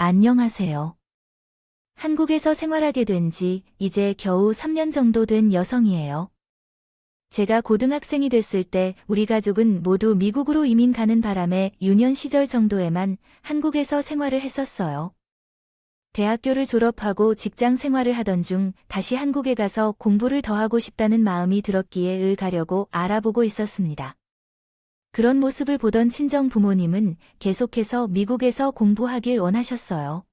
안녕하세요. 한국에서 생활하게 된 지 이제 겨우 3년 정도 된 여성이에요. 제가 고등학생이 됐을 때 우리 가족은 모두 미국으로 이민 가는 바람에 유년 시절 정도에만 한국에서 생활을 했었어요. 대학교를 졸업하고 직장 생활을 하던 중 다시 한국에 가서 공부를 더 하고 싶다는 마음이 들었기에 을 가려고 알아보고 있었습니다. 그런 모습을 보던 친정 부모님은 계속해서 미국에서 공부하길 원하셨어요.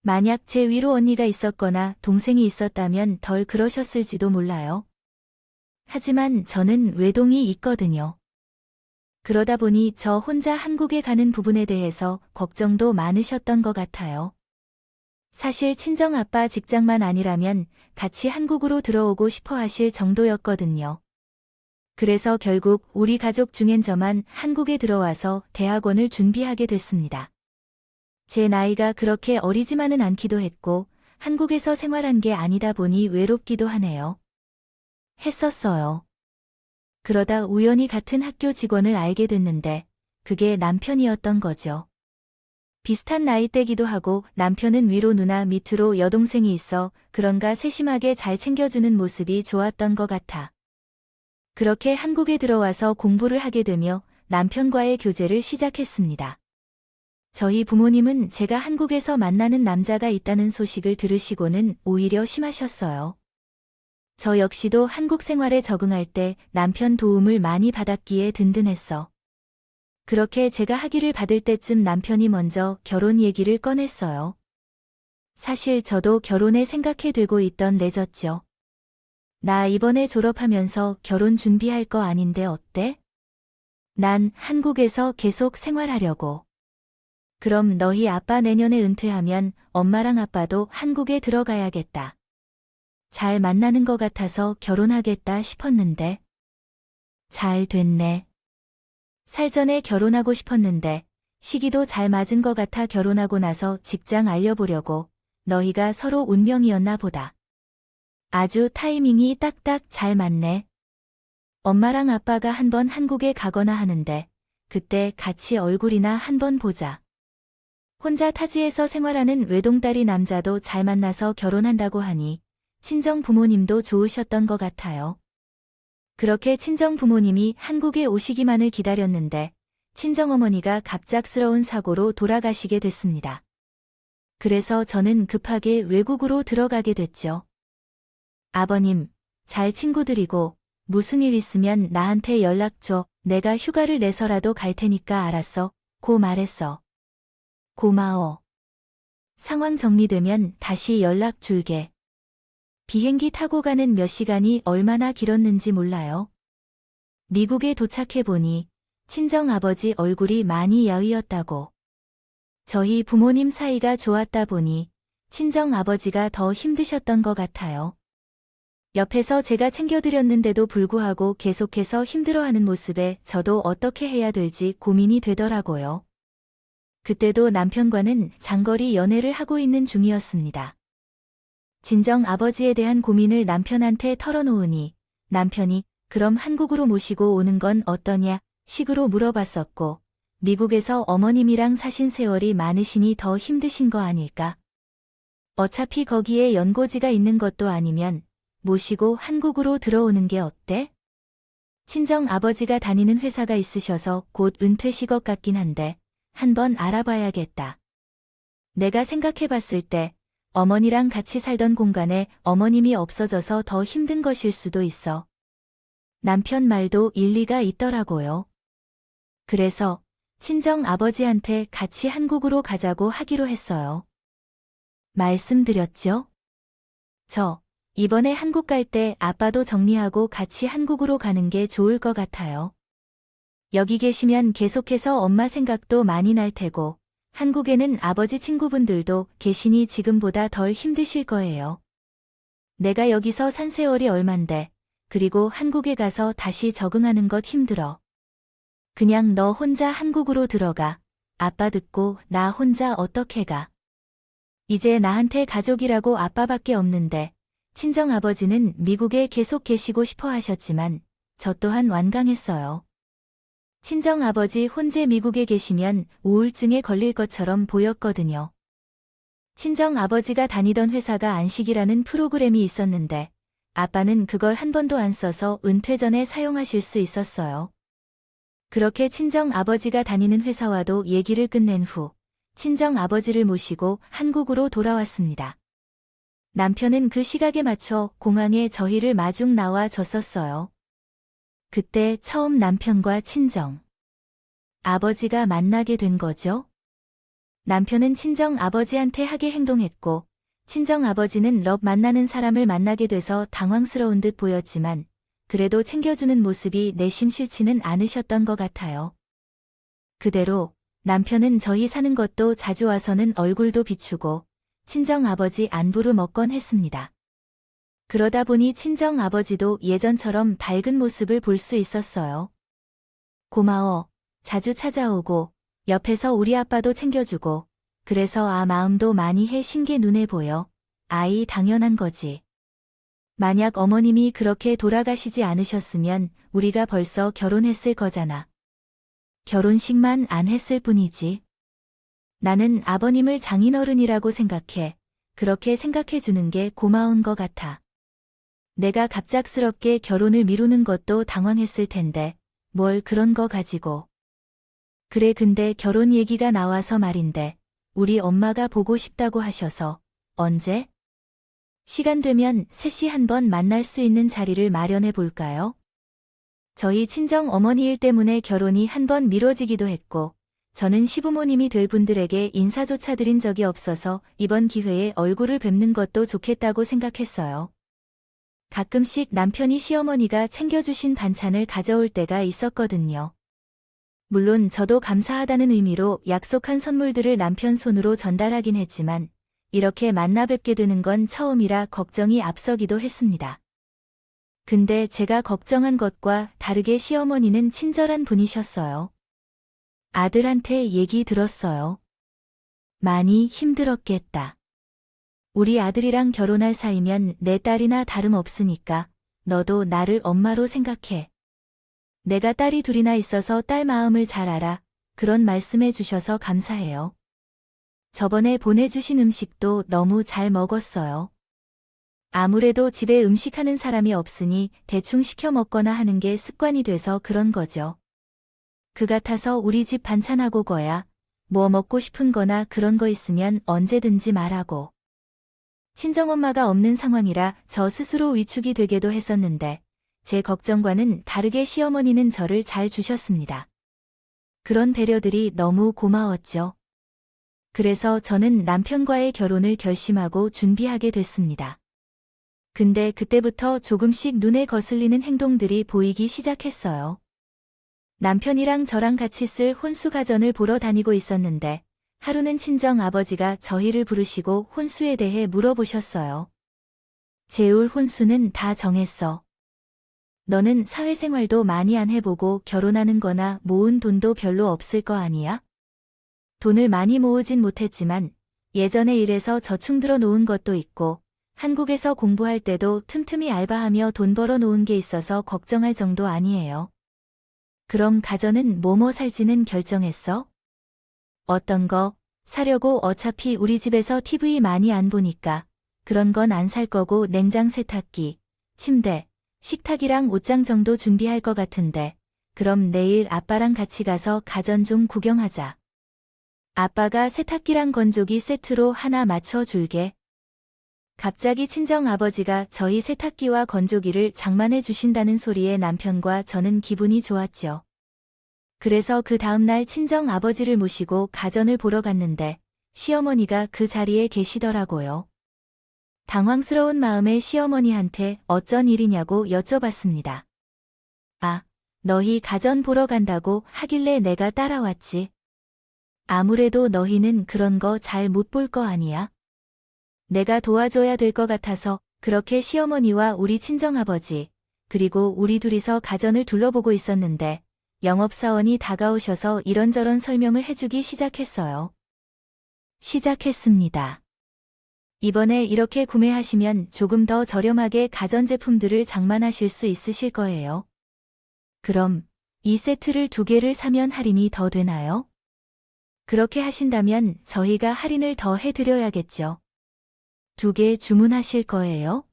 만약 제 위로 언니가 있었거나 동생이 있었다면 덜 그러셨을지도 몰라요. 하지만 저는 외동이 있거든요. 그러다 보니 저 혼자 한국에 가는 부분에 대해서 걱정도 많으셨던 것 같아요. 사실 친정 아빠 직장만 아니라면 같이 한국으로 들어오고 싶어 하실 정도였거든요. 그래서 결국 우리 가족 중엔 저만 한국에 들어와서 대학원을 준비하게 됐습니다. 제 나이가 그렇게 어리지만은 않기도 했고 한국에서 생활한 게 아니다 보니 외롭기도 하네요. 했었어요. 그러다 우연히 같은 학교 직원을 알게 됐는데 그게 남편이었던 거죠. 비슷한 나이대기도 하고 남편은 위로 누나 밑으로 여동생이 있어 그런가 세심하게 잘 챙겨주는 모습이 좋았던 것 같아. 그렇게 한국에 들어와서 공부를 하게 되며 남편과의 교제를 시작했습니다. 저희 부모님은 제가 한국에서 만나는 남자가 있다는 소식을 들으시고는 오히려 심하셨어요. 저 역시도 한국 생활에 적응할 때 남편 도움을 많이 받았기에 든든했어. 그렇게 제가 학위를 받을 때쯤 남편이 먼저 결혼 얘기를 꺼냈어요. 사실 저도 결혼에 생각해 되고 있던 내졌죠. 나 이번에 졸업하면서 결혼 준비할 거 아닌데 어때? 난 한국에서 계속 생활하려고. 그럼 너희 아빠 내년에 은퇴하면 엄마랑 아빠도 한국에 들어가야겠다. 잘 만나는 것 같아서 결혼하겠다 싶었는데. 잘 됐네. 살전에 결혼하고 싶었는데 시기도 잘 맞은 것 같아 결혼하고 나서 직장 알려보려고. 너희가 서로 운명이었나 보다. 아주 타이밍이 딱딱 잘 맞네. 엄마랑 아빠가 한번 한국에 가거나 하는데 그때 같이 얼굴이나 한번 보자. 혼자 타지에서 생활하는 외동딸이 남자도 잘 만나서 결혼한다고 하니 친정 부모님도 좋으셨던 것 같아요. 그렇게 친정 부모님이 한국에 오시기만을 기다렸는데 친정어머니가 갑작스러운 사고로 돌아가시게 됐습니다. 그래서 저는 급하게 외국으로 들어가게 됐죠. 아버님, 잘 친구들이고 무슨 일 있으면 나한테 연락 줘. 내가 휴가를 내서라도 갈 테니까 알았어. 고 말했어. 고마워. 상황 정리되면 다시 연락 줄게. 비행기 타고 가는 몇 시간이 얼마나 길었는지 몰라요. 미국에 도착해 보니 친정 아버지 얼굴이 많이 야위었다고. 저희 부모님 사이가 좋았다 보니 친정 아버지가 더 힘드셨던 것 같아요. 옆에서 제가 챙겨드렸는데도 불구하고 계속해서 힘들어하는 모습에 저도 어떻게 해야 될지 고민이 되더라고요. 그때도 남편과는 장거리 연애를 하고 있는 중이었습니다. 진정 아버지에 대한 고민을 남편한테 털어놓으니 남편이 그럼 한국으로 모시고 오는 건 어떠냐 식으로 물어봤었고 미국에서 어머님이랑 사신 세월이 많으시니 더 힘드신 거 아닐까? 어차피 거기에 연고지가 있는 것도 아니면 모시고 한국으로 들어오는 게 어때? 친정 아버지가 다니는 회사가 있으셔서 곧 은퇴시 것 같긴 한데 한번 알아봐야겠다. 내가 생각해봤을 때 어머니랑 같이 살던 공간에 어머님이 없어져서 더 힘든 것일 수도 있어. 남편 말도 일리가 있더라고요. 그래서 친정 아버지한테 같이 한국으로 가자고 하기로 했어요. 말씀드렸죠? 이번에 한국 갈 때 아빠도 정리하고 같이 한국으로 가는 게 좋을 것 같아요. 여기 계시면 계속해서 엄마 생각도 많이 날 테고 한국에는 아버지 친구분들도 계시니 지금보다 덜 힘드실 거예요. 내가 여기서 산 세월이 얼만데 그리고 한국에 가서 다시 적응하는 것 힘들어. 그냥 너 혼자 한국으로 들어가. 아빠 듣고 나 혼자 어떻게 가. 이제 나한테 가족이라고 아빠밖에 없는데 친정 아버지는 미국에 계속 계시고 싶어 하셨지만 저 또한 완강했어요. 친정 아버지 혼자 미국에 계시면 우울증에 걸릴 것처럼 보였거든요. 친정 아버지가 다니던 회사가 안식이라는 프로그램이 있었는데 아빠는 그걸 한 번도 안 써서 은퇴 전에 사용하실 수 있었어요. 그렇게 친정 아버지가 다니는 회사와도 얘기를 끝낸 후 친정 아버지를 모시고 한국으로 돌아왔습니다. 남편은 그 시각에 맞춰 공항에 저희를 마중 나와 줬었어요. 그때 처음 남편과 친정 아버지가 만나게 된 거죠. 남편은 친정 아버지한테 하게 행동했고 친정 아버지는 만나는 사람을 만나게 돼서 당황스러운 듯 보였지만 그래도 챙겨주는 모습이 내심 싫지는 않으셨던 것 같아요. 그대로 남편은 저희 사는 것도 자주 와서는 얼굴도 비추고 친정 아버지 안부를 묻곤 했습니다. 그러다 보니 친정 아버지도 예전처럼 밝은 모습을 볼 수 있었어요. 고마워. 자주 찾아오고 옆에서 우리 아빠도 챙겨주고 그래서 마음도 많이 해신 게 눈에 보여. 아이 당연한 거지. 만약 어머님이 그렇게 돌아가시지 않으셨으면 우리가 벌써 결혼했을 거잖아. 결혼식만 안 했을 뿐이지. 나는 아버님을 장인어른이라고 생각해. 그렇게 생각해 주는 게 고마운 것 같아. 내가 갑작스럽게 결혼을 미루는 것도 당황했을 텐데 뭘 그런 거 가지고. 그래 근데 결혼 얘기가 나와서 말인데 우리 엄마가 보고 싶다고 하셔서 언제? 시간 되면 셋이 한번 만날 수 있는 자리를 마련해 볼까요? 저희 친정 어머니 일 때문에 결혼이 한번 미뤄지기도 했고 저는 시부모님이 될 분들에게 인사조차 드린 적이 없어서 이번 기회에 얼굴을 뵙는 것도 좋겠다고 생각했어요. 가끔씩 남편이 시어머니가 챙겨주신 반찬을 가져올 때가 있었거든요. 물론 저도 감사하다는 의미로 약속한 선물들을 남편 손으로 전달하긴 했지만 이렇게 만나 뵙게 되는 건 처음이라 걱정이 앞서기도 했습니다. 근데 제가 걱정한 것과 다르게 시어머니는 친절한 분이셨어요. 아들한테 얘기 들었어요. 많이 힘들었겠다. 우리 아들이랑 결혼할 사이면 내 딸이나 다름없으니까 너도 나를 엄마로 생각해. 내가 딸이 둘이나 있어서 딸 마음을 잘 알아. 그런 말씀해 주셔서 감사해요. 저번에 보내주신 음식도 너무 잘 먹었어요. 아무래도 집에 음식하는 사람이 없으니 대충 시켜 먹거나 하는 게 습관이 돼서 그런 거죠. 그 같아서 우리 집 반찬하고 거야. 뭐 먹고 싶은 거나 그런 거 있으면 언제든지 말하고. 친정엄마가 없는 상황이라 저 스스로 위축이 되기도 했었는데 제 걱정과는 다르게 시어머니는 저를 잘 주셨습니다. 그런 배려들이 너무 고마웠죠. 그래서 저는 남편과의 결혼을 결심하고 준비하게 됐습니다. 근데 그때부터 조금씩 눈에 거슬리는 행동들이 보이기 시작했어요. 남편이랑 저랑 같이 쓸 혼수가전을 보러 다니고 있었는데 하루는 친정 아버지가 저희를 부르시고 혼수에 대해 물어보셨어요. 재울 혼수는 다 정했어. 너는 사회생활도 많이 안 해보고 결혼하는 거나 모은 돈도 별로 없을 거 아니야? 돈을 많이 모으진 못했지만 예전에 일해서 저축 들어 놓은 것도 있고 한국에서 공부할 때도 틈틈이 알바하며 돈 벌어 놓은 게 있어서 걱정할 정도 아니에요. 그럼 가전은 뭐뭐 살지는 결정했어? 어떤 거 사려고 어차피 우리 집에서 TV 많이 안 보니까 그런 건 안 살 거고 냉장 세탁기, 침대, 식탁이랑 옷장 정도 준비할 것 같은데 그럼 내일 아빠랑 같이 가서 가전 좀 구경하자. 아빠가 세탁기랑 건조기 세트로 하나 맞춰줄게. 갑자기 친정 아버지가 저희 세탁기와 건조기를 장만해 주신다는 소리에 남편과 저는 기분이 좋았죠. 그래서 그 다음날 친정 아버지를 모시고 가전을 보러 갔는데 시어머니가 그 자리에 계시더라고요. 당황스러운 마음에 시어머니한테 어쩐 일이냐고 여쭤봤습니다. 아, 너희 가전 보러 간다고 하길래 내가 따라왔지. 아무래도 너희는 그런 거 잘 못 볼 거 아니야? 내가 도와줘야 될 것 같아서 그렇게 시어머니와 우리 친정아버지, 그리고 우리 둘이서 가전을 둘러보고 있었는데 영업사원이 다가오셔서 이런저런 설명을 해주기 시작했어요. 시작했습니다. 이번에 이렇게 구매하시면 조금 더 저렴하게 가전제품들을 장만하실 수 있으실 거예요. 그럼 이 세트를 2개를 사면 할인이 더 되나요? 그렇게 하신다면 저희가 할인을 더 해드려야겠죠. 2개 주문하실 거예요?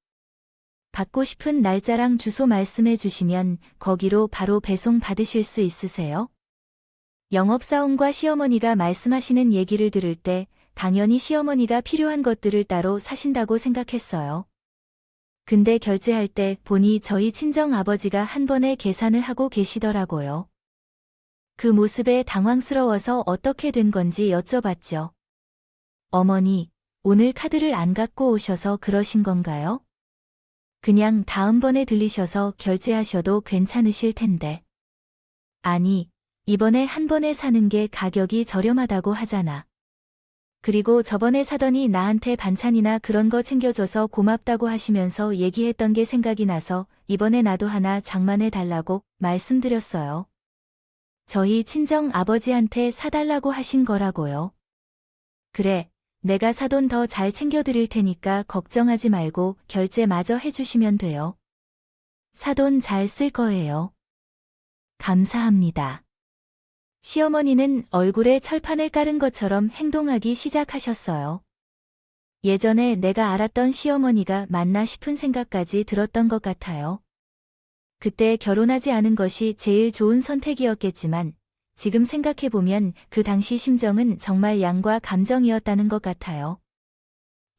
받고 싶은 날짜랑 주소 말씀해 주시면 거기로 바로 배송 받으실 수 있으세요? 영업사원과 시어머니가 말씀하시는 얘기를 들을 때 당연히 시어머니가 필요한 것들을 따로 사신다고 생각했어요. 근데 결제할 때 보니 저희 친정아버지가 한 번에 계산을 하고 계시더라고요. 그 모습에 당황스러워서 어떻게 된 건지 여쭤봤죠. 어머니, 오늘 카드를 안 갖고 오셔서 그러신 건가요? 그냥 다음번에 들리셔서 결제하셔도 괜찮으실 텐데. 아니, 이번에 한 번에 사는 게 가격이 저렴하다고 하잖아. 그리고 저번에 사더니 나한테 반찬이나 그런 거 챙겨줘서 고맙다고 하시면서 얘기했던 게 생각이 나서 이번에 나도 하나 장만해 달라고 말씀드렸어요. 저희 친정 아버지한테 사달라고 하신 거라고요. 그래, 내가 사돈 더 잘 챙겨드릴 테니까 걱정하지 말고 결제 마저 해주시면 돼요. 사돈 잘 쓸 거예요. 감사합니다. 시어머니는 얼굴에 철판을 깔은 것처럼 행동하기 시작하셨어요. 예전에 내가 알았던 시어머니가 맞나 싶은 생각까지 들었던 것 같아요. 그때 결혼하지 않은 것이 제일 좋은 선택이었겠지만 지금 생각해보면 그 당시 심정은 정말 양과 감정이었다는 것 같아요.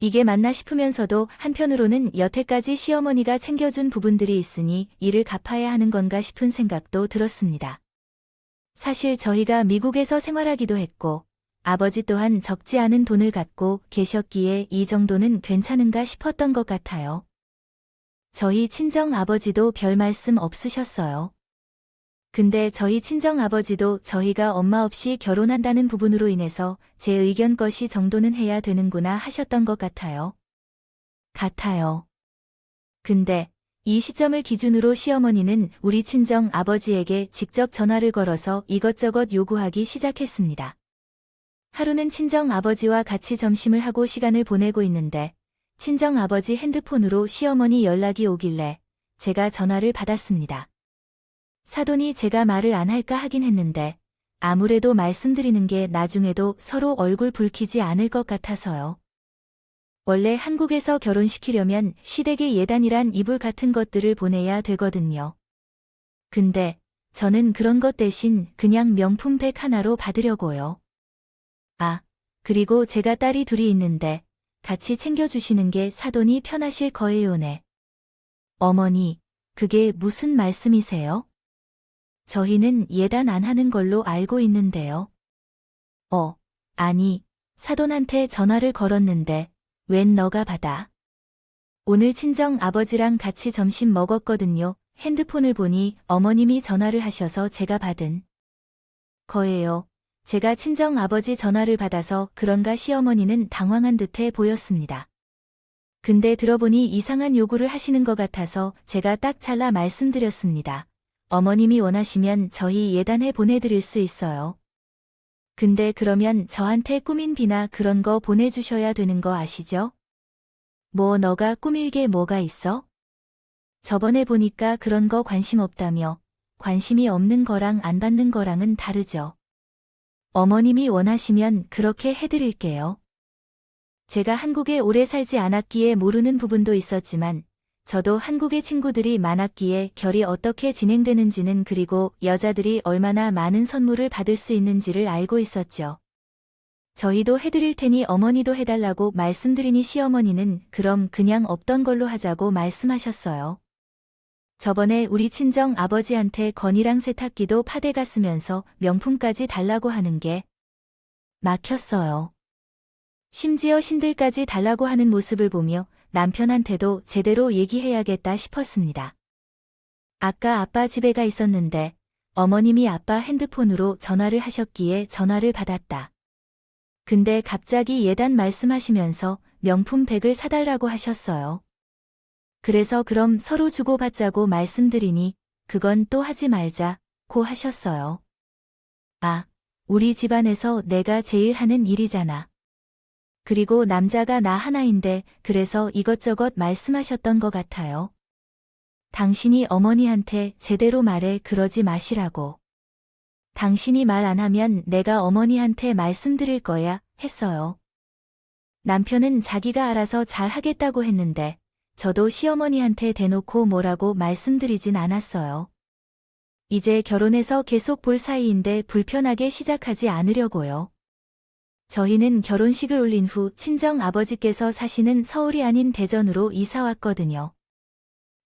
이게 맞나 싶으면서도 한편으로는 여태까지 시어머니가 챙겨준 부분들이 있으니 이를 갚아야 하는 건가 싶은 생각도 들었습니다. 사실 저희가 미국에서 생활하기도 했고 아버지 또한 적지 않은 돈을 갖고 계셨기에 이 정도는 괜찮은가 싶었던 것 같아요. 저희 친정 아버지도 별 말씀 없으셨어요. 근데 저희 친정 아버지도 저희가 엄마 없이 결혼한다는 부분으로 인해서 제 의견 것이 정도는 해야 되는구나 하셨던 것 같아요. 근데 이 시점을 기준으로 시어머니는 우리 친정 아버지에게 직접 전화를 걸어서 이것저것 요구하기 시작했습니다. 하루는 친정 아버지와 같이 점심을 하고 시간을 보내고 있는데 친정 아버지 핸드폰으로 시어머니 연락이 오길래 제가 전화를 받았습니다. 사돈이 제가 말을 안 할까 하긴 했는데 아무래도 말씀드리는 게 나중에도 서로 얼굴 붉히지 않을 것 같아서요. 원래 한국에서 결혼시키려면 시댁의 예단이란 이불 같은 것들을 보내야 되거든요. 근데 저는 그런 것 대신 그냥 명품백 하나로 받으려고요. 아, 그리고 제가 딸이 둘이 있는데 같이 챙겨주시는 게 사돈이 편하실 거예요네. 어머니, 그게 무슨 말씀이세요? 저희는 예단 안 하는 걸로 알고 있는데요. 아니, 사돈한테 전화를 걸었는데 웬 너가 받아? 오늘 친정 아버지랑 같이 점심 먹었거든요. 핸드폰을 보니 어머님이 전화를 하셔서 제가 받은 거예요. 제가 친정 아버지 전화를 받아서 그런가 시어머니는 당황한 듯해 보였습니다. 근데 들어보니 이상한 요구를 하시는 것 같아서 제가 딱 잘라 말씀드렸습니다. 어머님이 원하시면 저희 예단해 보내드릴 수 있어요. 근데 그러면 저한테 꾸민 비나 그런 거 보내주셔야 되는 거 아시죠? 뭐 너가 꾸밀 게 뭐가 있어? 저번에 보니까 그런 거 관심 없다며. 관심이 없는 거랑 안 받는 거랑은 다르죠. 어머님이 원하시면 그렇게 해드릴게요. 제가 한국에 오래 살지 않았기에 모르는 부분도 있었지만 저도 한국의 친구들이 많았기에 결이 어떻게 진행되는지는 그리고 여자들이 얼마나 많은 선물을 받을 수 있는지를 알고 있었죠. 저희도 해드릴 테니 어머니도 해달라고 말씀드리니 시어머니는 그럼 그냥 없던 걸로 하자고 말씀하셨어요. 저번에 우리 친정 아버지한테 건이랑 세탁기도 파대가 쓰면서 명품까지 달라고 하는 게 막혔어요. 심지어 신들까지 달라고 하는 모습을 보며 남편한테도 제대로 얘기해야겠다 싶었습니다. 아까 아빠 집에 가 있었는데 어머님이 아빠 핸드폰으로 전화를 하셨기에 전화를 받았다. 근데 갑자기 예단 말씀하시면서 명품백을 사달라고 하셨어요. 그래서 그럼 서로 주고받자고 말씀드리니 그건 또 하지 말자고 하셨어요. 아, 우리 집안에서 내가 제일 하는 일이잖아. 그리고 남자가 나 하나인데 그래서 이것저것 말씀하셨던 것 같아요. 당신이 어머니한테 제대로 말해 그러지 마시라고. 당신이 말 안 하면 내가 어머니한테 말씀드릴 거야, 했어요. 남편은 자기가 알아서 잘 하겠다고 했는데, 저도 시어머니한테 대놓고 뭐라고 말씀드리진 않았어요. 이제 결혼해서 계속 볼 사이인데 불편하게 시작하지 않으려고요. 저희는 결혼식을 올린 후 친정 아버지께서 사시는 서울이 아닌 대전으로 이사 왔거든요.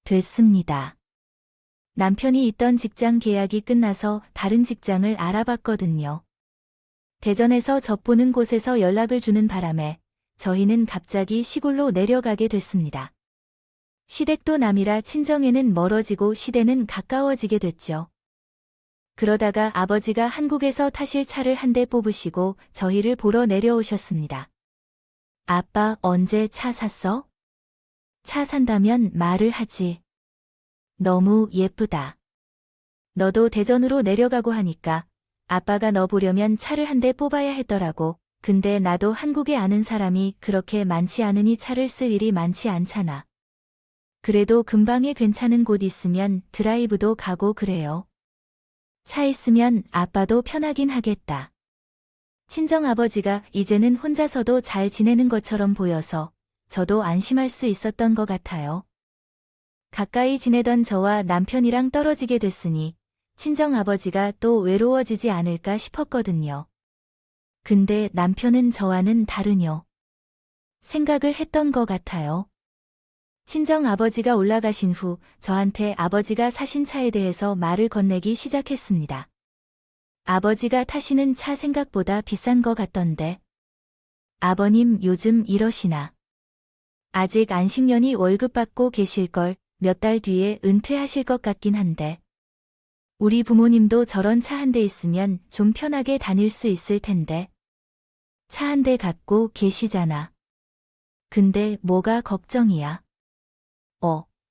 됐습니다. 남편이 있던 직장 계약이 끝나서 다른 직장을 알아봤거든요. 대전에서 젖보는 곳에서 연락을 주는 바람에 저희는 갑자기 시골로 내려가게 됐습니다. 시댁도 남이라 친정에는 멀어지고 시대는 가까워지게 됐죠. 그러다가 아버지가 한국에서 타실 차를 한 대 뽑으시고 저희를 보러 내려오셨습니다. 아빠 언제 차 샀어? 차 산다면 말을 하지. 너무 예쁘다. 너도 대전으로 내려가고 하니까 아빠가 너 보려면 차를 한 대 뽑아야 했더라고. 근데 나도 한국에 아는 사람이 그렇게 많지 않으니 차를 쓸 일이 많지 않잖아. 그래도 근방에 괜찮은 곳 있으면 드라이브도 가고 그래요. 차 있으면 아빠도 편하긴 하겠다. 친정아버지가 이제는 혼자서도 잘 지내는 것처럼 보여서 저도 안심할 수 있었던 것 같아요. 가까이 지내던 저와 남편이랑 떨어지게 됐으니 친정아버지가 또 외로워지지 않을까 싶었거든요. 근데 남편은 저와는 다르뇨. 생각을 했던 것 같아요. 친정아버지가 올라가신 후 저한테 아버지가 사신 차에 대해서 말을 건네기 시작했습니다. 아버지가 타시는 차 생각보다 비싼 것 같던데. 아버님 요즘 이러시나. 아직 안식년이 월급 받고 계실걸. 몇 달 뒤에 은퇴하실 것 같긴 한데. 우리 부모님도 저런 차 한 대 있으면 좀 편하게 다닐 수 있을 텐데. 차 한 대 갖고 계시잖아. 근데 뭐가 걱정이야?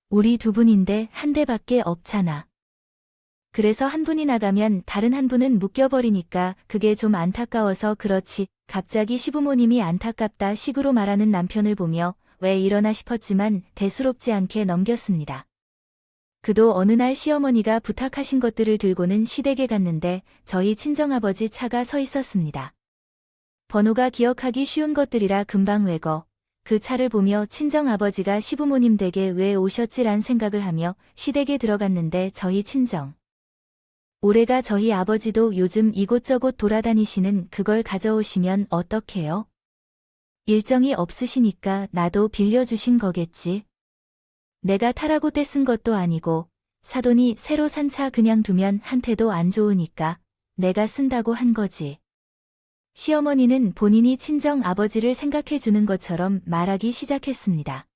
우리 두 분인데 한 대밖에 없잖아. 그래서 한 분이 나가면 다른 한 분은 묶여버리니까 그게 좀 안타까워서 그렇지. 갑자기 시부모님이 안타깝다 식으로 말하는 남편을 보며 왜 이러나 싶었지만 대수롭지 않게 넘겼습니다. 그도 어느 날 시어머니가 부탁하신 것들을 들고는 시댁에 갔는데 저희 친정아버지 차가 서 있었습니다. 번호가 기억하기 쉬운 것들이라 금방 외거. 그 차를 보며 친정아버지가 시부모님 댁에 왜 오셨지란 생각을 하며 시댁에 들어갔는데 저희 친정 올해가 저희 아버지도 요즘 이곳저곳 돌아다니시는 그걸 가져오시면 어떡해요? 일정이 없으시니까 나도 빌려주신 거겠지. 내가 타라고 떼쓴 것도 아니고 사돈이 새로 산 차 그냥 두면 한테도 안 좋으니까 내가 쓴다고 한 거지. 시어머니는 본인이 친정 아버지를 생각해 주는 것처럼 말하기 시작했습니다.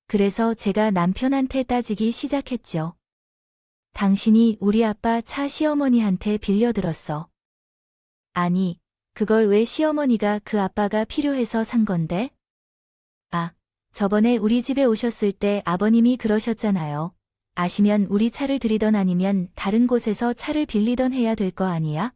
그래서 제가 남편한테 따지기 시작했죠. 당신이 우리 아빠 차 시어머니한테 빌려들었어. 아니, 그걸 왜 시어머니가 그 아빠가 필요해서 산 건데? 저번에 우리 집에 오셨을 때 아버님이 그러셨잖아요. 아시면 우리 차를 드리던 아니면 다른 곳에서 차를 빌리던 해야 될 거 아니야?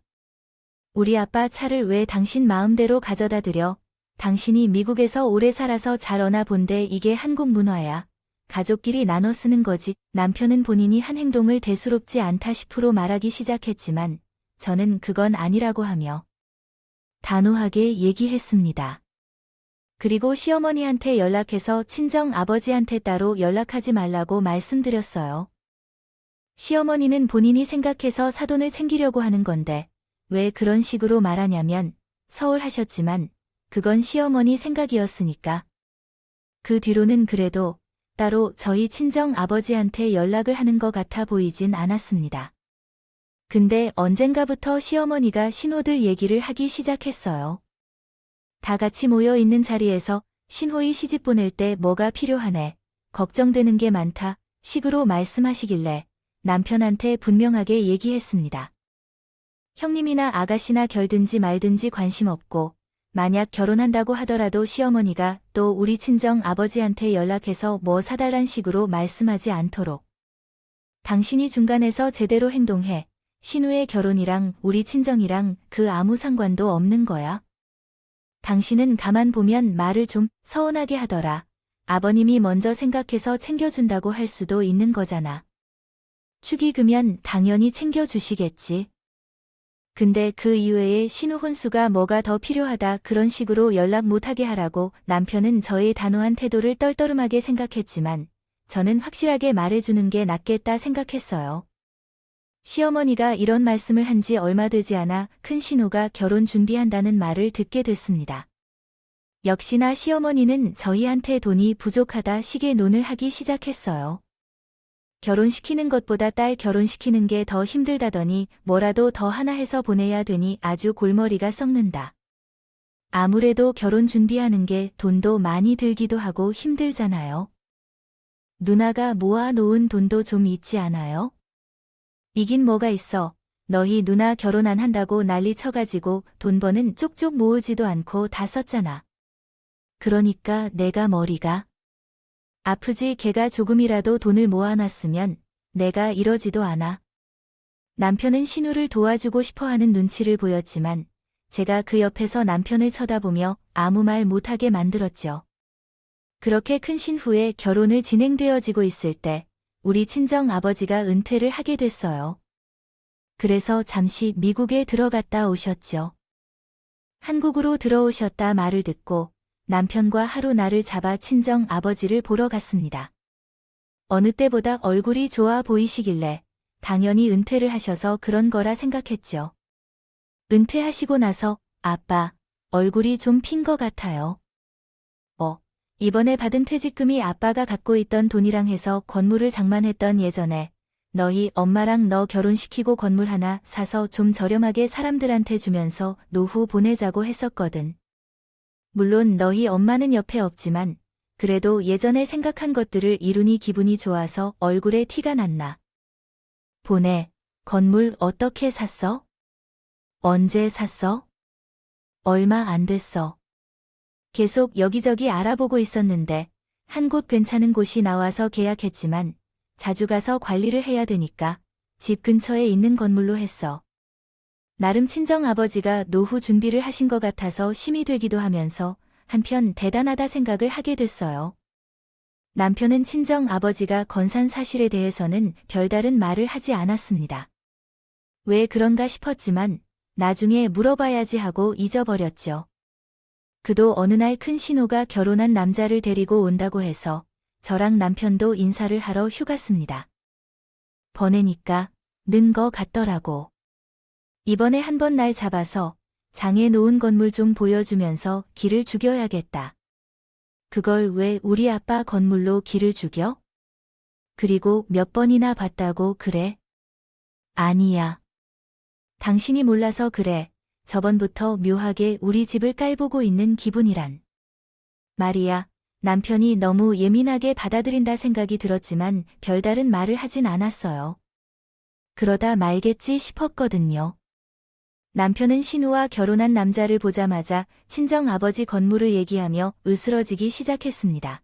우리 아빠 차를 왜 당신 마음대로 가져다 드려? 당신이 미국에서 오래 살아서 잘 어나 본데 이게 한국 문화야. 가족끼리 나눠 쓰는 거지. 남편은 본인이 한 행동을 대수롭지 않다 싶으로 말하기 시작했지만 저는 그건 아니라고 하며 단호하게 얘기했습니다. 그리고 시어머니한테 연락해서 친정 아버지한테 따로 연락하지 말라고 말씀드렸어요. 시어머니는 본인이 생각해서 사돈을 챙기려고 하는 건데 왜 그런 식으로 말하냐면 서울 하셨지만 그건 시어머니 생각이었으니까. 그 뒤로는 그래도 따로 저희 친정 아버지한테 연락을 하는 것 같아 보이진 않았습니다. 근데 언젠가부터 시어머니가 신호들 얘기를 하기 시작했어요. 다 같이 모여 있는 자리에서 신호이 시집 보낼 때 뭐가 필요하네. 걱정되는 게 많다. 식으로 말씀하시길래 남편한테 분명하게 얘기했습니다. 형님이나 아가씨나 결든지 말든지 관심 없고 만약 결혼한다고 하더라도 시어머니가 또 우리 친정 아버지한테 연락해서 뭐 사달란 식으로 말씀하지 않도록. 당신이 중간에서 제대로 행동해. 신우의 결혼이랑 우리 친정이랑 그 아무 상관도 없는 거야. 당신은 가만 보면 말을 좀 서운하게 하더라. 아버님이 먼저 생각해서 챙겨준다고 할 수도 있는 거잖아. 축의금면 당연히 챙겨주시겠지. 근데 그 이외에 신우 혼수가 뭐가 더 필요하다 그런 식으로 연락 못하게 하라고 남편은 저의 단호한 태도를 떨떠름하게 생각했지만 저는 확실하게 말해주는 게 낫겠다 생각했어요. 시어머니가 이런 말씀을 한 지 얼마 되지 않아 큰 신우가 결혼 준비한다는 말을 듣게 됐습니다. 역시나 시어머니는 저희한테 돈이 부족하다 시계 논을 하기 시작했어요. 결혼시키는 것보다 딸 결혼시키는 게 더 힘들다더니 뭐라도 더 하나 해서 보내야 되니 아주 골머리가 썩는다. 아무래도 결혼 준비하는 게 돈도 많이 들기도 하고 힘들잖아요. 누나가 모아놓은 돈도 좀 있지 않아요? 이긴 뭐가 있어. 너희 누나 결혼 안 한다고 난리 쳐가지고 돈 버는 쪽쪽 모으지도 않고 다 썼잖아. 그러니까 내가 머리가 아프지. 걔가 조금이라도 돈을 모아놨으면 내가 이러지도 않아. 남편은 신우를 도와주고 싶어하는 눈치를 보였지만 제가 그 옆에서 남편을 쳐다보며 아무 말 못하게 만들었죠. 그렇게 큰 신후에 결혼을 진행되어지고 있을 때 우리 친정 아버지가 은퇴를 하게 됐어요. 그래서 잠시 미국에 들어갔다 오셨죠. 한국으로 들어오셨다 말을 듣고 남편과 하루 날을 잡아 친정 아버지를 보러 갔습니다. 어느 때보다 얼굴이 좋아 보이시길래 당연히 은퇴를 하셔서 그런 거라 생각했죠. 은퇴하시고 나서 아빠, 얼굴이 좀 핀 것 같아요. 이번에 받은 퇴직금이 아빠가 갖고 있던 돈이랑 해서 건물을 장만했던 예전에 너희 엄마랑 너 결혼시키고 건물 하나 사서 좀 저렴하게 사람들한테 주면서 노후 보내자고 했었거든. 물론 너희 엄마는 옆에 없지만 그래도 예전에 생각한 것들을 이루니 기분이 좋아서 얼굴에 티가 났나. 보내, 건물 어떻게 샀어? 언제 샀어? 얼마 안 됐어. 계속 여기저기 알아보고 있었는데 한 곳 괜찮은 곳이 나와서 계약했지만 자주 가서 관리를 해야 되니까 집 근처에 있는 건물로 했어. 나름 친정아버지가 노후 준비를 하신 것 같아서 힘이 되기도 하면서 한편 대단하다 생각을 하게 됐어요. 남편은 친정아버지가 건산 사실에 대해서는 별다른 말을 하지 않았습니다. 왜 그런가 싶었지만 나중에 물어봐야지 하고 잊어버렸죠. 그도 어느 날 큰 신우가 결혼한 남자를 데리고 온다고 해서 저랑 남편도 인사를 하러 휴갔습니다. 버내니까 는 거 같더라고. 이번에 한번 날 잡아서 장에 놓은 건물 좀 보여주면서 기를 죽여야겠다. 그걸 왜 우리 아빠 건물로 기를 죽여? 그리고 몇 번이나 봤다고 그래? 아니야. 당신이 몰라서 그래. 저번부터 묘하게 우리 집을 깔보고 있는 기분이란. 말이야, 남편이 너무 예민하게 받아들인다 생각이 들었지만 별다른 말을 하진 않았어요. 그러다 말겠지 싶었거든요. 남편은 신우와 결혼한 남자를 보자마자 친정아버지 건물을 얘기하며 으스러지기 시작했습니다.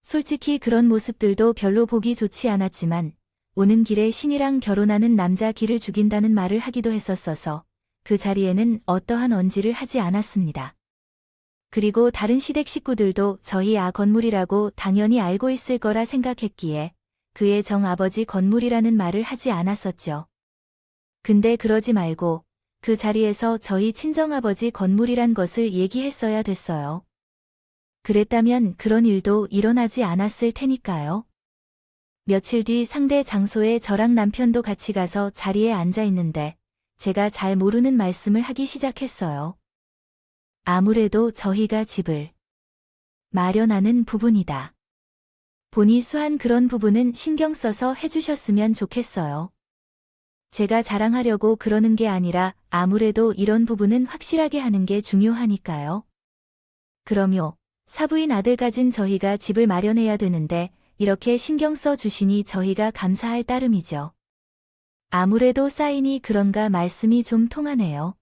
솔직히 그런 모습들도 별로 보기 좋지 않았지만 오는 길에 신이랑 결혼하는 남자 기를 죽인다는 말을 하기도 했었어서 그 자리에는 어떠한 언지를 하지 않았습니다. 그리고 다른 시댁 식구들도 저희 건물이라고 당연히 알고 있을 거라 생각했기에 그의 정아버지 건물이라는 말을 하지 않았었죠. 근데 그러지 말고 그 자리에서 저희 친정아버지 건물이란 것을 얘기했어야 됐어요. 그랬다면 그런 일도 일어나지 않았을 테니까요. 며칠 뒤 상대 장소에 저랑 남편도 같이 가서 자리에 앉아 있는데 제가 잘 모르는 말씀을 하기 시작했어요. 아무래도 저희가 집을 마련하는 부분이다. 보니 수한 그런 부분은 신경 써서 해주셨으면 좋겠어요. 제가 자랑하려고 그러는 게 아니라 아무래도 이런 부분은 확실하게 하는 게 중요하니까요. 그럼요. 사부인 아들 가진 저희가 집을 마련해야 되는데 이렇게 신경 써 주시니 저희가 감사할 따름이죠. 아무래도 사인이 그런가 말씀이 좀 통하네요.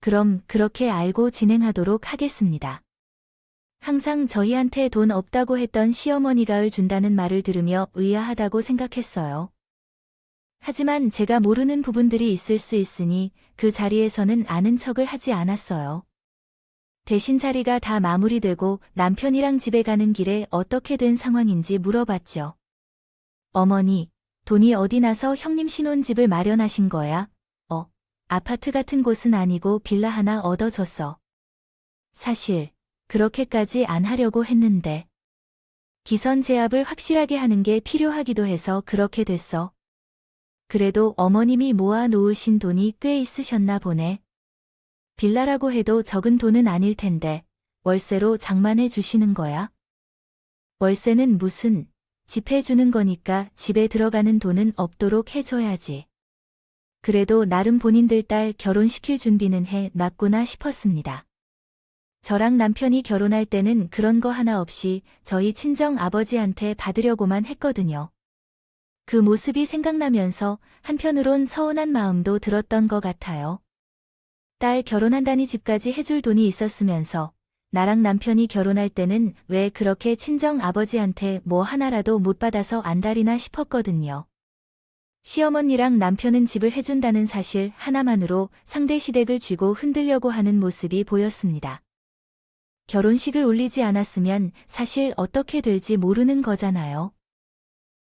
그럼 그렇게 알고 진행하도록 하겠습니다. 항상 저희한테 돈 없다고 했던 시어머니가 을 준다는 말을 들으며 의아하다고 생각했어요. 하지만 제가 모르는 부분들이 있을 수 있으니 그 자리에서는 아는 척을 하지 않았어요. 대신 자리가 다 마무리되고 남편이랑 집에 가는 길에 어떻게 된 상황인지 물어봤죠. 어머니, 돈이 어디 나서 형님 신혼집을 마련하신 거야? 아파트 같은 곳은 아니고 빌라 하나 얻어줬어. 사실 그렇게까지 안 하려고 했는데 기선 제압을 확실하게 하는 게 필요하기도 해서 그렇게 됐어. 그래도 어머님이 모아 놓으신 돈이 꽤 있으셨나 보네. 빌라라고 해도 적은 돈은 아닐 텐데 월세로 장만해 주시는 거야? 월세는 무슨, 집 해주는 거니까 집에 들어가는 돈은 없도록 해줘야지. 그래도 나름 본인들 딸 결혼시킬 준비는 해 놨구나 싶었습니다. 저랑 남편이 결혼할 때는 그런 거 하나 없이 저희 친정 아버지한테 받으려고만 했거든요. 그 모습이 생각나면서 한편으론 서운한 마음도 들었던 것 같아요. 딸 결혼한다니 집까지 해줄 돈이 있었으면서 나랑 남편이 결혼할 때는 왜 그렇게 친정 아버지한테 뭐 하나라도 못 받아서 안달이나 싶었거든요. 시어머니랑 남편은 집을 해준다는 사실 하나만으로 상대 시댁을 쥐고 흔들려고 하는 모습이 보였습니다. 결혼식을 올리지 않았으면 사실 어떻게 될지 모르는 거잖아요.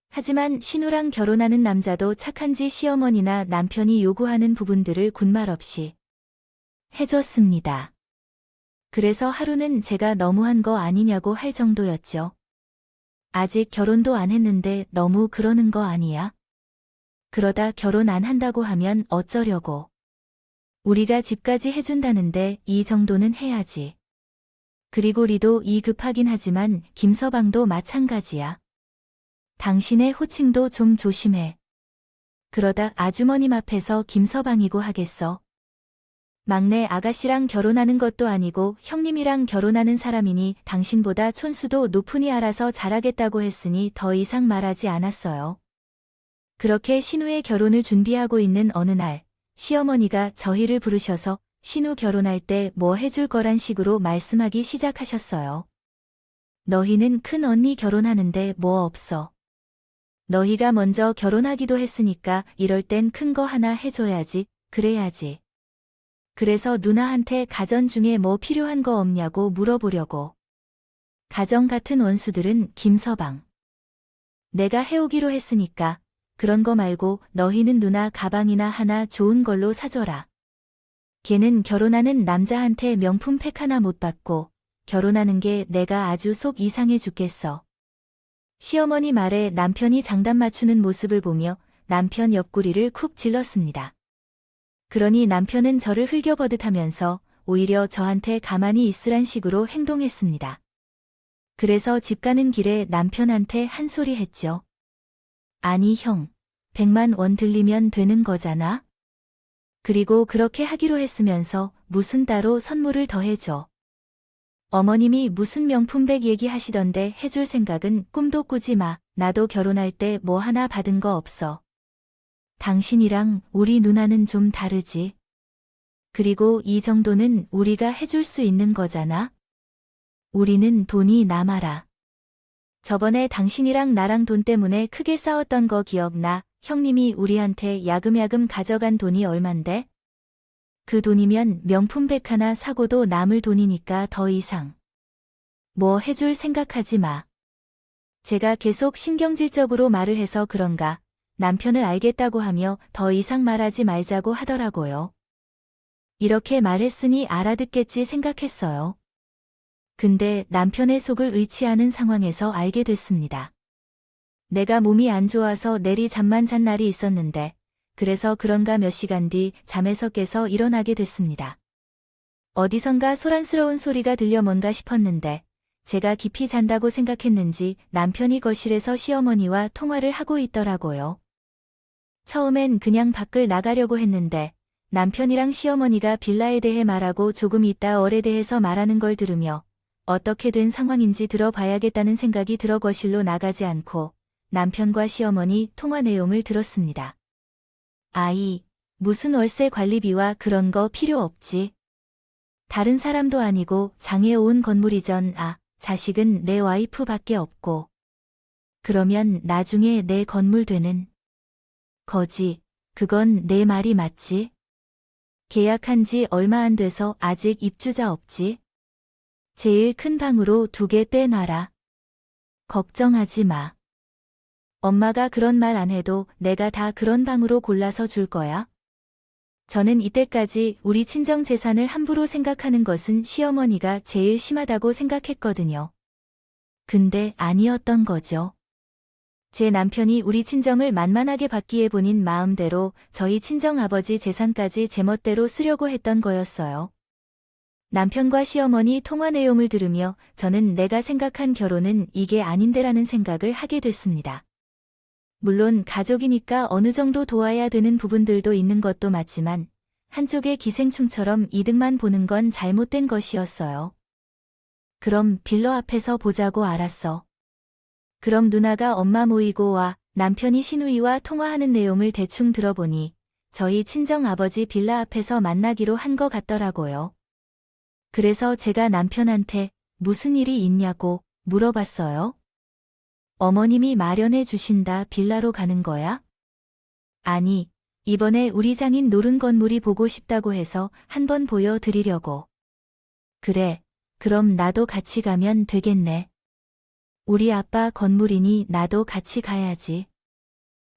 하지만 신우랑 결혼하는 남자도 착한지 시어머니나 남편이 요구하는 부분들을 군말 없이 해줬습니다. 그래서 하루는 제가 너무한 거 아니냐고 할 정도였죠. 아직 결혼도 안 했는데 너무 그러는 거 아니야? 그러다 결혼 안 한다고 하면 어쩌려고. 우리가 집까지 해준다는데 이 정도는 해야지. 그리고 리도 이 급하긴 하지만 김서방도 마찬가지야. 당신의 호칭도 좀 조심해. 그러다 아주머님 앞에서 김서방이고 하겠어. 막내 아가씨랑 결혼하는 것도 아니고 형님이랑 결혼하는 사람이니 당신보다 촌수도 높으니 알아서 잘하겠다고 했으니 더 이상 말하지 않았어요. 그렇게 신우의 결혼을 준비하고 있는 어느 날, 시어머니가 저희를 부르셔서 신우 결혼할 때 뭐 해줄 거란 식으로 말씀하기 시작하셨어요. 너희는 큰 언니 결혼하는데 뭐 없어. 너희가 먼저 결혼하기도 했으니까 이럴 땐 큰 거 하나 해줘야지, 그래야지. 그래서 누나한테 가전 중에 뭐 필요한 거 없냐고 물어보려고. 가정 같은 원수들은 김서방. 내가 해오기로 했으니까 그런 거 말고 너희는 누나 가방이나 하나 좋은 걸로 사줘라. 걔는 결혼하는 남자한테 명품팩 하나 못 받고 결혼하는 게 내가 아주 속 이상해 죽겠어. 시어머니 말에 남편이 장단 맞추는 모습을 보며 남편 옆구리를 쿡 찔렀습니다. 그러니 남편은 저를 흘겨버듯 하면서 오히려 저한테 가만히 있으란 식으로 행동했습니다. 그래서 집 가는 길에 남편한테 한 소리 했죠. 아니 형, 100만 원 들리면 되는 거잖아? 그리고 그렇게 하기로 했으면서 무슨 따로 선물을 더 해줘. 어머님이 무슨 명품백 얘기하시던데 해줄 생각은 꿈도 꾸지 마. 나도 결혼할 때 뭐 하나 받은 거 없어. 당신이랑 우리 누나는 좀 다르지. 그리고 이 정도는 우리가 해줄 수 있는 거잖아. 우리는 돈이 남아라. 저번에 당신이랑 나랑 돈 때문에 크게 싸웠던 거 기억나? 형님이 우리한테 야금야금 가져간 돈이 얼만데? 그 돈이면 명품백 하나 사고도 남을 돈이니까 더 이상. 뭐 해줄 생각하지 마. 제가 계속 신경질적으로 말을 해서 그런가 남편을 알겠다고 하며 더 이상 말하지 말자고 하더라고요. 이렇게 말했으니 알아듣겠지 생각했어요. 근데 남편의 속을 의치하는 상황에서 알게 됐습니다. 내가 몸이 안 좋아서 내리 잠만 잔 날이 있었는데 그래서 그런가 몇 시간 뒤 잠에서 깨서 일어나게 됐습니다. 어디선가 소란스러운 소리가 들려 뭔가 싶었는데 제가 깊이 잔다고 생각했는지 남편이 거실에서 시어머니와 통화를 하고 있더라고요. 처음엔 그냥 밖을 나가려고 했는데 남편이랑 시어머니가 빌라에 대해 말하고 조금 있다 얼에 대해서 말하는 걸 들으며 어떻게 된 상황인지 들어봐야겠다는 생각이 들어 거실로 나가지 않고 남편과 시어머니 통화 내용을 들었습니다. 아이, 무슨 월세 관리비와 그런 거 필요 없지. 다른 사람도 아니고 장애 온 건물이전. 자식은 내 와이프밖에 없고. 그러면 나중에 내 건물 되는 거지. 그건 내 말이 맞지? 계약한 지 얼마 안 돼서 아직 입주자 없지? 제일 큰 방으로 2개 빼놔라. 걱정하지 마. 엄마가 그런 말 안 해도 내가 다 그런 방으로 골라서 줄 거야. 저는 이때까지 우리 친정 재산을 함부로 생각하는 것은 시어머니가 제일 심하다고 생각했거든요. 근데 아니었던 거죠. 제 남편이 우리 친정을 만만하게 받기에 본인 마음대로 저희 친정아버지 재산까지 제멋대로 쓰려고 했던 거였어요. 남편과 시어머니 통화 내용을 들으며 저는 내가 생각한 결혼은 이게 아닌데라는 생각을 하게 됐습니다. 물론 가족이니까 어느 정도 도와야 되는 부분들도 있는 것도 맞지만 한쪽의 기생충처럼 이득만 보는 건 잘못된 것이었어요. 그럼 빌러 앞에서 보자고. 알았어. 그럼 누나가 엄마 모이고 와. 남편이 시누이와 통화하는 내용을 대충 들어보니 저희 친정아버지 빌라 앞에서 만나기로 한 것 같더라고요. 그래서 제가 남편한테 무슨 일이 있냐고 물어봤어요. 어머님이 마련해 주신다. 빌라로 가는 거야? 아니, 이번에 우리 장인 노른 건물이 보고 싶다고 해서 한번 보여드리려고. 그래, 그럼 나도 같이 가면 되겠네. 우리 아빠 건물이니 나도 같이 가야지.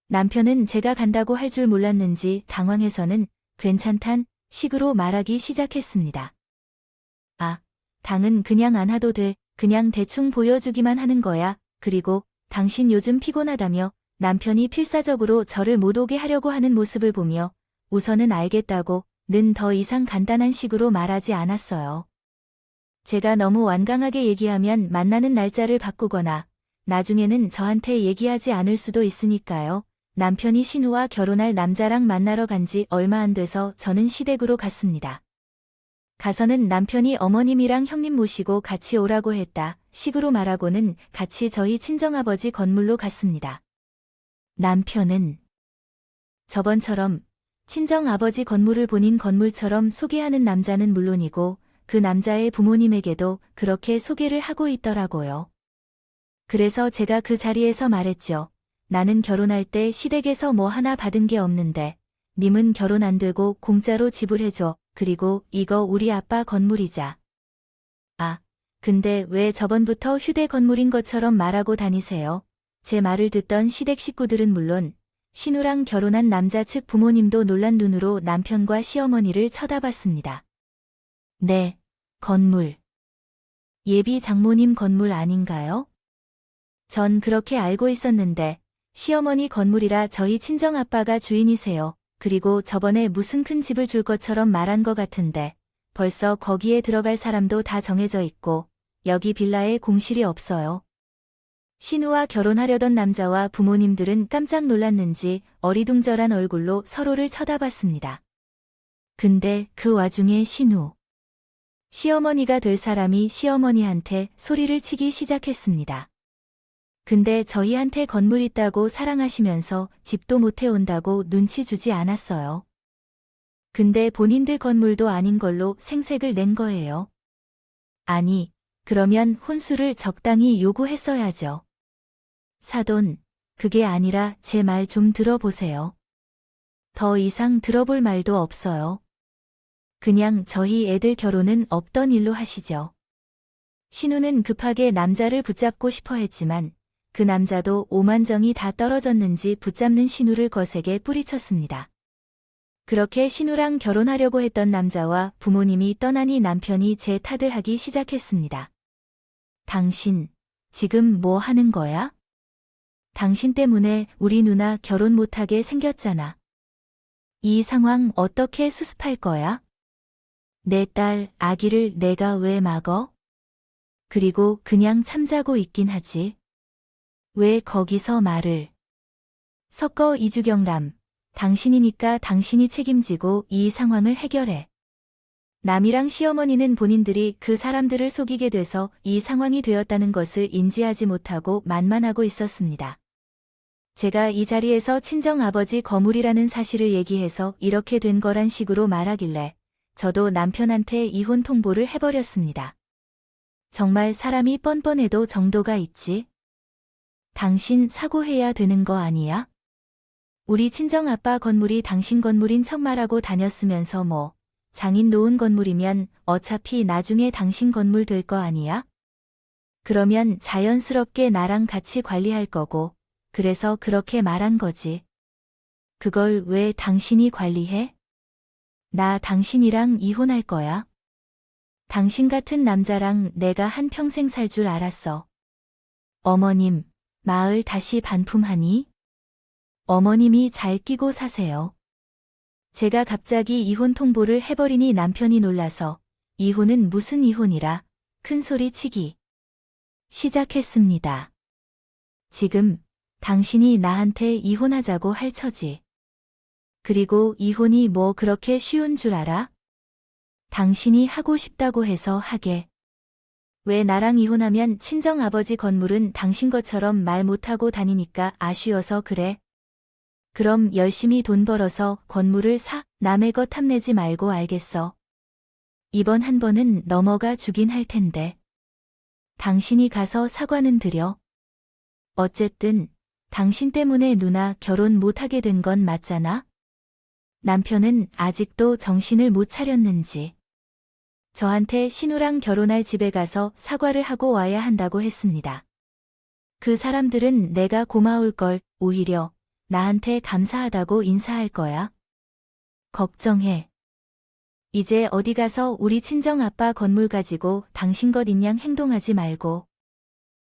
남편은 제가 간다고 할 줄 몰랐는지 당황해서는 괜찮단 식으로 말하기 시작했습니다. 아, 당은 그냥 안 하도 돼. 그냥 대충 보여주기만 하는 거야. 그리고 당신 요즘 피곤하다며. 남편이 필사적으로 저를 못 오게 하려고 하는 모습을 보며 우선은 알겠다고 는 더 이상 간단한 식으로 말하지 않았어요. 제가 너무 완강하게 얘기하면 만나는 날짜를 바꾸거나 나중에는 저한테 얘기하지 않을 수도 있으니까요. 남편이 신우와 결혼할 남자랑 만나러 간 지 얼마 안 돼서 저는 시댁으로 갔습니다. 가서는 남편이 어머님이랑 형님 모시고 같이 오라고 했다 식으로 말하고는 같이 저희 친정아버지 건물로 갔습니다. 남편은 저번처럼 친정아버지 건물을 본인 건물처럼 소개하는 남자는 물론이고 그 남자의 부모님에게도 그렇게 소개를 하고 있더라고요. 그래서 제가 그 자리에서 말했죠. 나는 결혼할 때 시댁에서 뭐 하나 받은 게 없는데 님은 결혼 안 되고 공짜로 집을 해줘. 그리고 이거 우리 아빠 건물이자. 아, 근데 왜 저번부터 휴대 건물인 것처럼 말하고 다니세요? 제 말을 듣던 시댁 식구들은 물론 신우랑 결혼한 남자 측 부모님도 놀란 눈으로 남편과 시어머니를 쳐다봤습니다. 네, 건물. 예비 장모님 건물 아닌가요? 전 그렇게 알고 있었는데 시어머니 건물이라 저희 친정아빠가 주인이세요. 그리고 저번에 무슨 큰 집을 줄 것처럼 말한 것 같은데 벌써 거기에 들어갈 사람도 다 정해져 있고 여기 빌라에 공실이 없어요. 신우와 결혼하려던 남자와 부모님들은 깜짝 놀랐는지 어리둥절한 얼굴로 서로를 쳐다봤습니다. 근데 그 와중에 신우. 시어머니가 될 사람이 시어머니한테 소리를 치기 시작했습니다. 근데 저희한테 건물 있다고 사랑하시면서 집도 못 해온다고 눈치 주지 않았어요. 근데 본인들 건물도 아닌 걸로 생색을 낸 거예요. 아니, 그러면 혼수를 적당히 요구했어야죠. 사돈, 그게 아니라 제 말 좀 들어보세요. 더 이상 들어볼 말도 없어요. 그냥 저희 애들 결혼은 없던 일로 하시죠. 신우는 급하게 남자를 붙잡고 싶어 했지만 그 남자도 오만정이 다 떨어졌는지 붙잡는 신우를 거세게 뿌리쳤습니다. 그렇게 신우랑 결혼하려고 했던 남자와 부모님이 떠나니 남편이 제 탓을 하기 시작했습니다. 당신, 지금 뭐 하는 거야? 당신 때문에 우리 누나 결혼 못하게 생겼잖아. 이 상황 어떻게 수습할 거야? 내 딸, 아기를 내가 왜 막어? 그리고 그냥 참자고 있긴 하지. 왜 거기서 말을 섞어. 이주경람, 당신이니까 당신이 책임지고 이 상황을 해결해. 남이랑 시어머니는 본인들이 그 사람들을 속이게 돼서 이 상황이 되었다는 것을 인지하지 못하고 만만하고 있었습니다. 제가 이 자리에서 친정아버지 거물이라는 사실을 얘기해서 이렇게 된 거란 식으로 말하길래 저도 남편한테 이혼 통보를 해버렸습니다. 정말 사람이 뻔뻔해도 정도가 있지. 당신 사고해야 되는 거 아니야? 우리 친정아빠 건물이 당신 건물인 척 말하고 다녔으면서 뭐 장인 놓은 건물이면 어차피 나중에 당신 건물 될 거 아니야? 그러면 자연스럽게 나랑 같이 관리할 거고 그래서 그렇게 말한 거지. 그걸 왜 당신이 관리해? 나 당신이랑 이혼할 거야. 당신 같은 남자랑 내가 한평생 살 줄 알았어. 어머님, 마을 다시 반품하니? 어머님이 잘 끼고 사세요. 제가 갑자기 이혼 통보를 해버리니 남편이 놀라서 이혼은 무슨 이혼이라 큰 소리 치기 시작했습니다. 지금 당신이 나한테 이혼하자고 할 처지. 그리고 이혼이 뭐 그렇게 쉬운 줄 알아? 당신이 하고 싶다고 해서 하게. 왜 나랑 이혼하면 친정아버지 건물은 당신 것처럼 말 못하고 다니니까 아쉬워서 그래? 그럼 열심히 돈 벌어서 건물을 사, 남의 것 탐내지 말고 알겠어. 이번 한 번은 넘어가 주긴 할 텐데. 당신이 가서 사과는 드려. 어쨌든 당신 때문에 누나 결혼 못하게 된 건 맞잖아? 남편은 아직도 정신을 못 차렸는지 저한테 신우랑 결혼할 집에 가서 사과를 하고 와야 한다고 했습니다. 그 사람들은 내가 고마울 걸 오히려 나한테 감사하다고 인사할 거야. 걱정해. 이제 어디 가서 우리 친정 아빠 건물 가지고 당신 것 인양 행동하지 말고.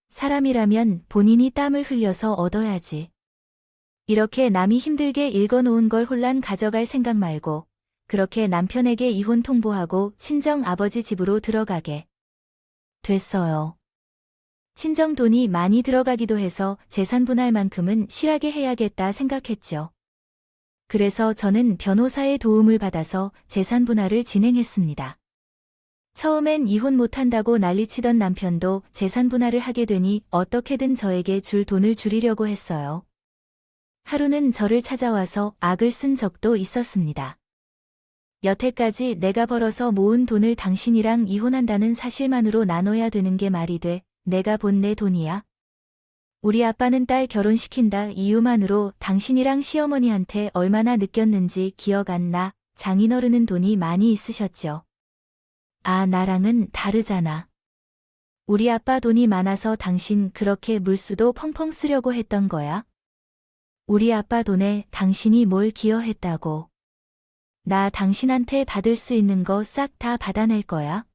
사람이라면 본인이 땀을 흘려서 얻어야지. 이렇게 남이 힘들게 읽어놓은 걸 혼란 가져갈 생각 말고 그렇게 남편에게 이혼 통보하고 친정 아버지 집으로 들어가게. 됐어요. 친정 돈이 많이 들어가기도 해서 재산 분할 만큼은 실하게 해야겠다 생각했죠. 그래서 저는 변호사의 도움을 받아서 재산 분할을 진행했습니다. 처음엔 이혼 못한다고 난리치던 남편도 재산 분할을 하게 되니 어떻게든 저에게 줄 돈을 줄이려고 했어요. 하루는 저를 찾아와서 악을 쓴 적도 있었습니다. 여태까지 내가 벌어서 모은 돈을 당신이랑 이혼한다는 사실만으로 나눠야 되는 게 말이 돼. 내가 본 내 돈이야. 우리 아빠는 딸 결혼시킨다 이유만으로 당신이랑 시어머니한테 얼마나 느꼈는지 기억 안 나. 장인어른은 돈이 많이 있으셨죠. 아, 나랑은 다르잖아. 우리 아빠 돈이 많아서 당신 그렇게 물수도 펑펑 쓰려고 했던 거야? 우리 아빠 돈에 당신이 뭘 기여했다고. 나 당신한테 받을 수 있는 거 싹 다 받아낼 거야.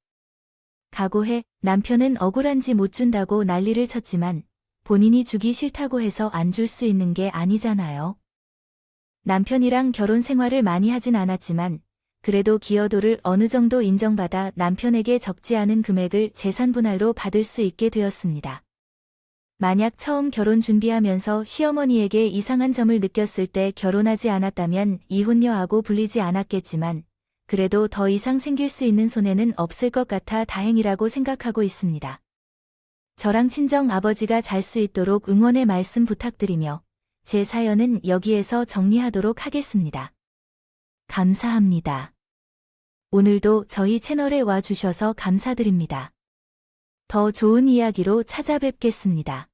각오해. 남편은 억울한지 못 준다고 난리를 쳤지만 본인이 주기 싫다고 해서 안 줄 수 있는 게 아니잖아요. 남편이랑 결혼 생활을 많이 하진 않았지만 그래도 기여도를 어느 정도 인정받아 남편에게 적지 않은 금액을 재산 분할로 받을 수 있게 되었습니다. 만약 처음 결혼 준비하면서 시어머니에게 이상한 점을 느꼈을 때 결혼하지 않았다면 이혼녀하고 불리지 않았겠지만 그래도 더 이상 생길 수 있는 손해는 없을 것 같아 다행이라고 생각하고 있습니다. 저랑 친정 아버지가 잘 수 있도록 응원의 말씀 부탁드리며 제 사연은 여기에서 정리하도록 하겠습니다. 감사합니다. 오늘도 저희 채널에 와주셔서 감사드립니다. 더 좋은 이야기로 찾아뵙겠습니다.